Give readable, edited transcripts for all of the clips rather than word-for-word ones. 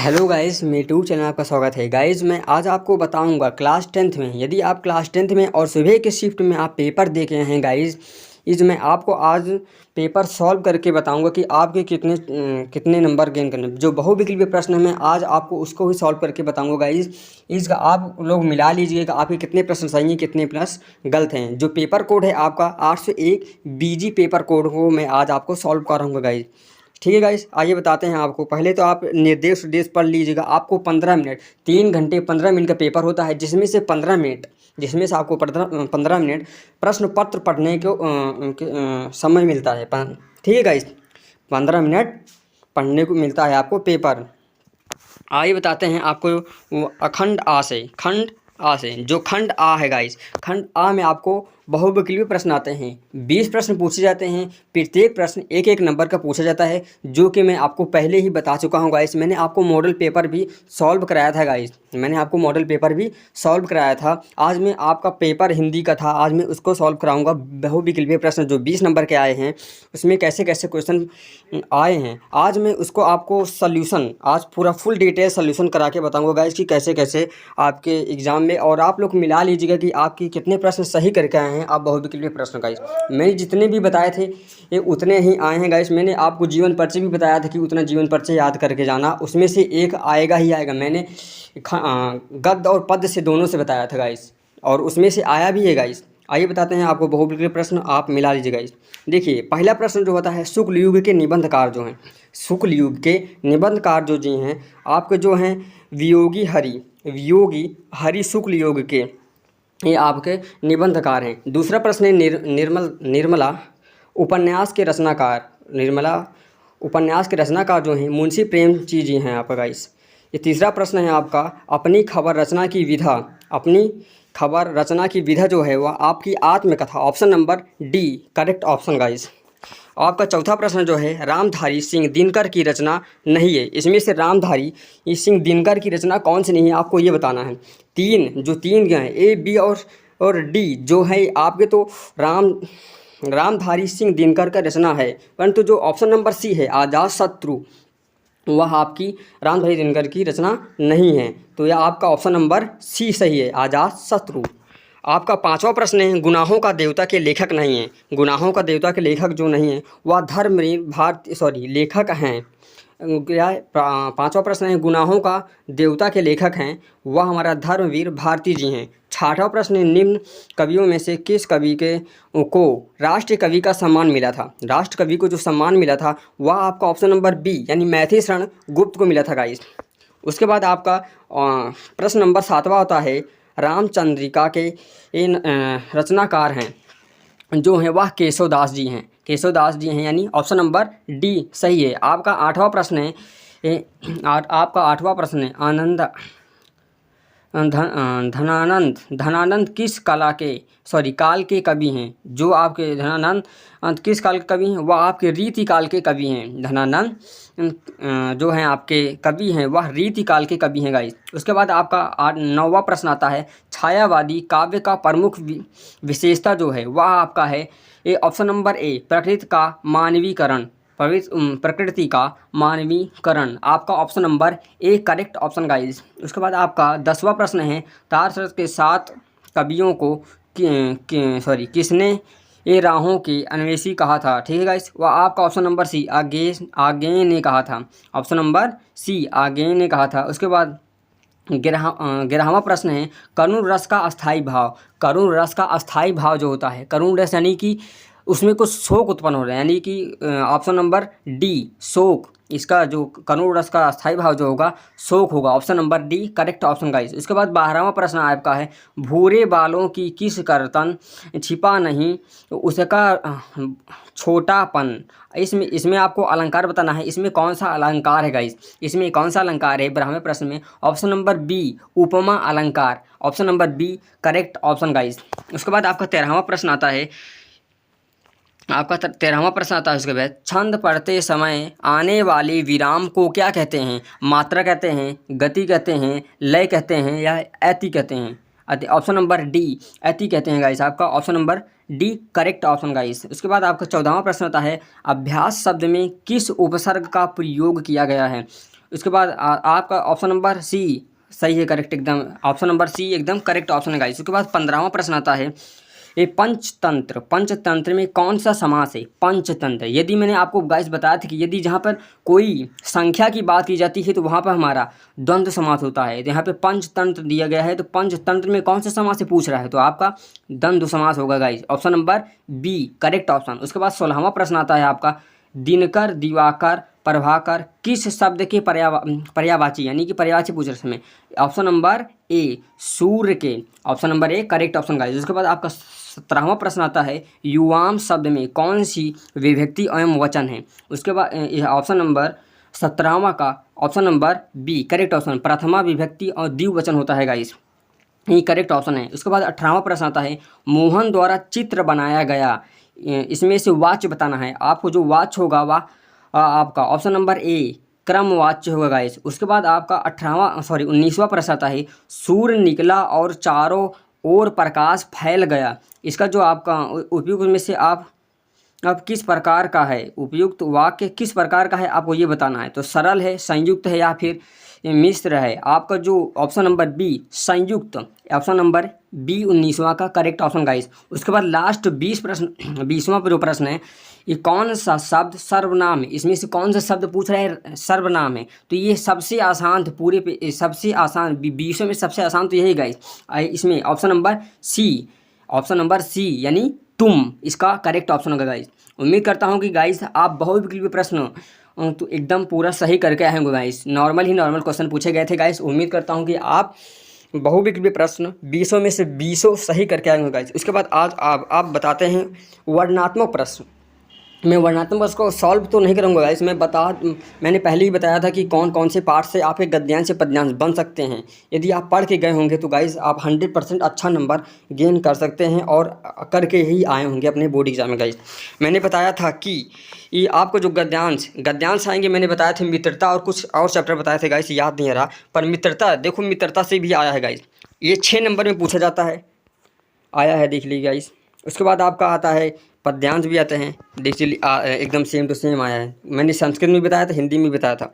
Hello guys, मेरे YouTube channel में आपका स्वागत है। गाइस, मैं आज आपको बताऊंगा क्लास 10th में, यदि आप क्लास 10th में और सुबह के शिफ्ट में आप पेपर दे के हैं गाइस, इस मैं आपको आज पेपर सॉल्व करके बताऊंगा कि आपके कितने नंबर गेन करने। जो बहुविकल्पीय प्रश्न है मैं आज आपको उसको ही सॉल्व करके बताऊंगा गाइस। इसका आप लोग मिला लीजिएगा आपके कितने प्रश्न सही हैं, कितने प्लस गलत हैं। जो पेपर कोड है आपका 801 बीजी पेपर कोड को मैं आज आपको सॉल्व कराऊंगा गाइस। ठीक है गाइस, आइए बताते हैं आपको। पहले तो आप निर्देश उद्देश पढ़ लीजिएगा। आपको 15 मिनट, 3 घंटे 15 मिनट का पेपर होता है, जिसमें से आपको 15 मिनट प्रश्न पत्र पढ़ने को समय मिलता है। ठीक है गाइस, 15 मिनट पढ़ने को मिलता है आपको पेपर। आइए बताते हैं आपको अखंड आ से, खंड आ से जो खंड आ है गाइस, खंड आ में आपको बहुविकल्पीय प्रश्न आते हैं। 20 प्रश्न पूछे जाते हैं, प्रत्येक प्रश्न एक एक नंबर का पूछा जाता है, जो कि मैं आपको पहले ही बता चुका हूं गाइस। मैंने आपको मॉडल पेपर भी सॉल्व कराया था गाइस, आज मैं आपका पेपर हिंदी का था, आज मैं उसको सॉल्व कराऊंगा। बहुविकल्पीय प्रश्न जो 20 नंबर के आए हैं, उसमें कैसे कैसे क्वेश्चन आए हैं, आज मैं उसको आपको आज पूरा फुल डिटेल सोल्यूशन करा के बताऊंगा गाइस कि कैसे कैसे आपके एग्जाम में। और आप लोग मिला लीजिएगा कि आपकी कितने प्रश्न सही करके आए हैं आप बहुविकल्पीय प्रश्न गाइस। मैंने जितने भी बताए थे ये उतने ही आए हैं गाइस। मैंने आपको जीवन परिचय भी बताया था कि उतना जीवन परिचय याद करके जाना, उसमें से एक आएगा ही आएगा। मैंने गद्य और पद्य से दोनों से बताया था गाइस, और उसमें से आया भी है गाइस। आइए बताते हैं आपको बहुविकल्पीय प्रश्न, आप मिला लीजिए गाइस। देखिए, पहला प्रश्न जो होता है, शुक्ल युग के निबंधकार जो हैं, शुक्ल युग के निबंधकार जो जी हैं आपके जो हैं वियोगी हरि शुक्ल युग के, ये आपके निबंधकार हैं। दूसरा प्रश्न है निर्मला उपन्यास के रचनाकार जो हैं मुंशी प्रेमचंद जी हैं आपका गाइस। ये तीसरा प्रश्न है आपका, अपनी खबर रचना की विधा जो है वह आपकी आत्मकथा। Option number D correct option guys. आपका चौथा प्रश्न जो है, रामधारी सिंह दिनकर की रचना नहीं है। इसमें से रामधारी सिंह दिनकर की रचना कौन सी नहीं है, आपको ये बताना है। तीन हैं ए बी और डी जो है आपके, तो रामधारी सिंह दिनकर का रचना है, परंतु जो ऑप्शन नंबर सी है अजात शत्रु, वह आपकी रामधारी दिनकर की रचना नहीं है। तो यह आपका ऑप्शन नंबर सी सही है, अजात शत्रु। आपका पांचवा प्रश्न है, गुनाहों का देवता के लेखक नहीं है। गुनाहों का देवता के लेखक जो नहीं है वह लेखक हैं। पांचवा प्रश्न है, गुनाहों का देवता के लेखक हैं वह हमारा धर्मवीर भारती जी हैं। छठवां प्रश्न है, निम्न कवियों में से किस कवि को राष्ट्रीय कवि का सम्मान मिला था। राष्ट्र कवि को जो सम्मान मिला था वह आपका ऑप्शन नंबर बी यानी मैथिली शरण गुप्त को मिला था गाइस। उसके बाद आपका प्रश्न नंबर 7वां होता है, रामचंद्रिका के इन रचनाकार हैं जो हैं वह केशवदास जी हैं। यानी ऑप्शन नंबर डी सही है। आपका आठवां प्रश्न है, धनानंद किस काल के कवि हैं। जो आपके धनानंद किस काल के कवि हैं, वह आपके रीति काल के कवि हैं। धनानंद जो हैं आपके कवि हैं वह रीति काल के कवि हैं गाइस। उसके बाद आपका 9वां प्रश्न आता है, छायावादी काव्य का प्रमुख विशेषता जो है वह आपका है ये ऑप्शन नंबर ए प्रकृति का मानवीकरण, आपका option number A correct option guys. उसके बाद आपका 10वां प्रश्न है, तारसरस के 7 कवियों को किसने ये राहों की अन्वेषी कहा था। ठीक है गाइस, वह आपका ऑप्शन नंबर सी आगे ने कहा था। ऑप्शन नंबर सी आगे ने कहा था। उसके बाद 11वां प्रश्न है, करुण रस का अस्थाई भाव जो होता है, करुण रस यानी कि उसमें कुछ शोक उत्पन्न हो रहा है, यानी कि ऑप्शन नंबर डी शोक, इसका जो करुण रस का अस्थाई भाव जो होगा शोक होगा। Option number D correct option guys. इसके बाद 12वां प्रश्न आपका है, भूरे बालों की किस कर्तन छिपा नहीं उसका छोटापन। इसमें आपको अलंकार बताना है, इसमें कौन सा अलंकार है गाइस, इसमें कौन सा अलंकार है 12वें प्रश्न में। ऑप्शन नंबर बी उपमा अलंकार, option number B correct option guys. उसके बाद आपका 13वां प्रश्न आता है, उसके बाद छंद पढ़ते समय आने वाले विराम को क्या कहते हैं। मात्रा कहते हैं, गति कहते हैं, लय कहते हैं या अति कहते हैं। ऑप्शन नंबर डी अति कहते हैं गाइस, आपका option number D correct option guys. उसके बाद आपका 14वां प्रश्न होता है, अभ्यास शब्द में किस उपसर्ग का प्रयोग किया गया है। उसके बाद आपका ऑप्शन नंबर सी सही है, करेक्ट एकदम, ऑप्शन नंबर सी एकदम करेक्ट ऑप्शन है गाइस। उसके बाद 15वां प्रश्न आता है, ये पंचतंत्र, पंचतंत्र में कौन सा समास है? पंचतंत्र, यदि मैंने आपको गाइस बताया था कि यदि जहाँ पर कोई संख्या की बात की जाती है तो वहाँ पर हमारा द्वंद्व समास होता है। यहाँ पे पंचतंत्र दिया गया है तो पंचतंत्र में कौन सा समास से पूछ रहा है, तो आपका द्वंद्व समास होगा guys, option number B correct option. उसके बाद 16वां प्रश्न आता है आपका, दिनकर, दिवाकर, प्रभाकर किस शब्द के पर्यायवाची यानी कि पर्यायवाची पूछ रहे हैं? ऑप्शन नंबर ए सूर्य के, option number A correct option guys. उसके बाद आपका 17वां प्रश्न आता है, युवाम शब्द में कौन सी विभक्ति एवं वचन है? उसके बाद ऑप्शन नंबर 17वां का option number B correct option, प्रथमा विभक्ति और द्विवचन होता है गाइस, ये करेक्ट ऑप्शन है। उसके बाद 18वां प्रश्न आता है, मोहन द्वारा चित्र बनाया गया, इसमें से वाच्य बताना है। आपको जो वाच्य होगा वह आपका ऑप्शन नंबर ए क्रमवाच्य होगा गाइस। उसके बाद आपका 19वां प्रश्न आता है, सूर्य निकला और चारों ओर प्रकाश फैल गया, इसका जो आपका उपयुक्त में से आप किस प्रकार का है, उपयुक्त वाक्य किस प्रकार का है आपको ये बताना है। तो सरल है, संयुक्त है या फिर मिश्र है? आपका जो ऑप्शन नंबर बी संयुक्त, ऑप्शन नंबर बी 19वां का करेक्ट ऑप्शन गाइस। उसके बाद लास्ट 20वां जो प्रश्न है, ये कौन सा शब्द सर्वनाम है? इसमें से कौन सा शब्द पूछ रहा है? सर्वनाम है। तो ये सबसे आसान तो पूरे पे सबसे आसान 20 में सबसे आसान तो यही गाइस, इसमें option number C, option number C यानी तुम, इसका करेक्ट ऑप्शन होगा गाइस। उम्मीद करता हूँ कि गाइस आप बहुविकल्पीय प्रश्न तो एकदम पूरा सही करके आए होंगे गाइस। नॉर्मल क्वेश्चन पूछे गए थे गाइस। उम्मीद करता हूँ कि आप बहुविकल्पीय प्रश्न 20 में से 20 सही करके आए होंगे गाइस। उसके बाद आज आप बताते हैं वर्णनात्मक प्रश्न। मैं वर्णनात्मक प्रश्न को सॉल्व तो नहीं करूँगा गाइस, मैंने पहले ही बताया था कि कौन कौन से पार्ट से आपके गद्यांश से पद्यांश बन सकते हैं। यदि आप पढ़ के गए होंगे तो गाइस आप 100% अच्छा नंबर गेन कर सकते हैं और करके ही आए होंगे अपने बोर्ड एग्जाम में गाइस। मैंने बताया था कि ये आपको जो गद्यांश आएंगे, मैंने बताया था मित्रता और कुछ और चैप्टर बताए थे गाइस, याद नहीं आ रहा, पर मित्रता देखो, मित्रता से भी आया है गाइस, ये 6 नंबर में पूछा जाता है, आया है, देख लीजिए गाइस। उसके बाद आपका आता है पद्यांश भी आते हैं, देख लीजिए एकदम सेम टू सेम आया है। मैंने संस्कृत में बताया था, हिंदी में बताया था,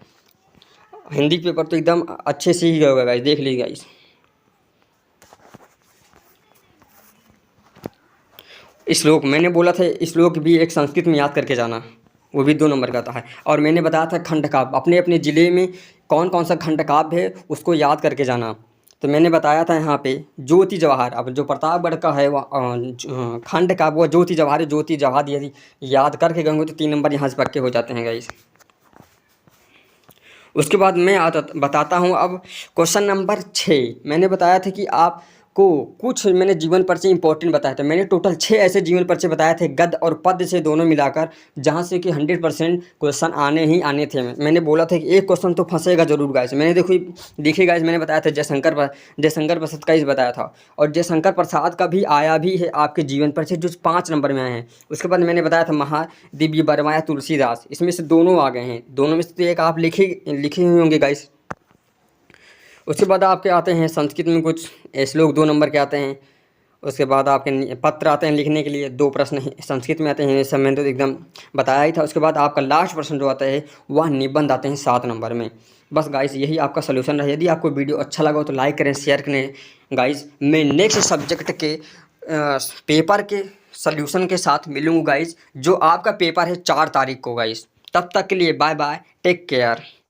हिंदी पेपर तो एकदम अच्छे से ही होगा गाइस, देख लीजिए गाइस। श्लोक मैंने बोला था, श्लोक भी एक संस्कृत में याद करके जाना, वो भी 2 नंबर का आता है। और मैंने बताया था खंड काव्य, अपने अपने ज़िले में कौन कौन सा खंड काव्य है उसको याद करके जाना। तो मैंने बताया था यहाँ पे ज्योति जवाहर, अब जो प्रतापगढ़ का है वह खंड का वो ज्योति जवाहर है, ज्योति जवाहर यदि याद करके गएंगे तो 3 नंबर यहाँ से पक्के हो जाते हैं गाइस। उसके बाद मैं बताता हूँ अब क्वेश्चन नंबर 6। मैंने बताया था कि आपको कुछ मैंने जीवन परिचय इंपॉर्टेंट बताया था। मैंने टोटल 6 ऐसे जीवन परिचय बताए थे गद्य और पद्य से दोनों मिलाकर, जहाँ से कि 100% क्वेश्चन आने ही आने थे। मैंने बोला था कि एक क्वेश्चन तो फंसेगा जरूर गाइस। मैंने देखिए गाइस, मैंने बताया था जयशंकर प्रसाद का ही बताया था, और जयशंकर प्रसाद का भी आया भी है आपके जीवन परिचय, जो 5 नंबर में आए हैं। उसके बाद मैंने बताया था महादेवी वर्मा या तुलसीदास, इसमें से दोनों आ गए हैं, दोनों में से तो एक आप लिखे हुए होंगे गाइस। उसके बाद आपके आते हैं संस्कृत में कुछ श्लोक 2 नंबर के आते हैं। उसके बाद आपके पत्र आते हैं लिखने के लिए, 2 प्रश्न संस्कृत में आते हैं, सब मैंने तो एकदम बताया ही था। उसके बाद आपका लास्ट प्रश्न जो आता है वह निबंध आते हैं 7 नंबर में। बस गाइस यही आपका सोल्यूशन रहा। यदि आपको वीडियो अच्छा लगा हो तो लाइक करें, शेयर करें गाइस। मैं नेक्स्ट सब्जेक्ट के पेपर के सोल्यूशन के साथ मिलूँगा गाइस, जो आपका पेपर है 4 तारीख को गाइस। तब तक के लिए बाय बाय, टेक केयर।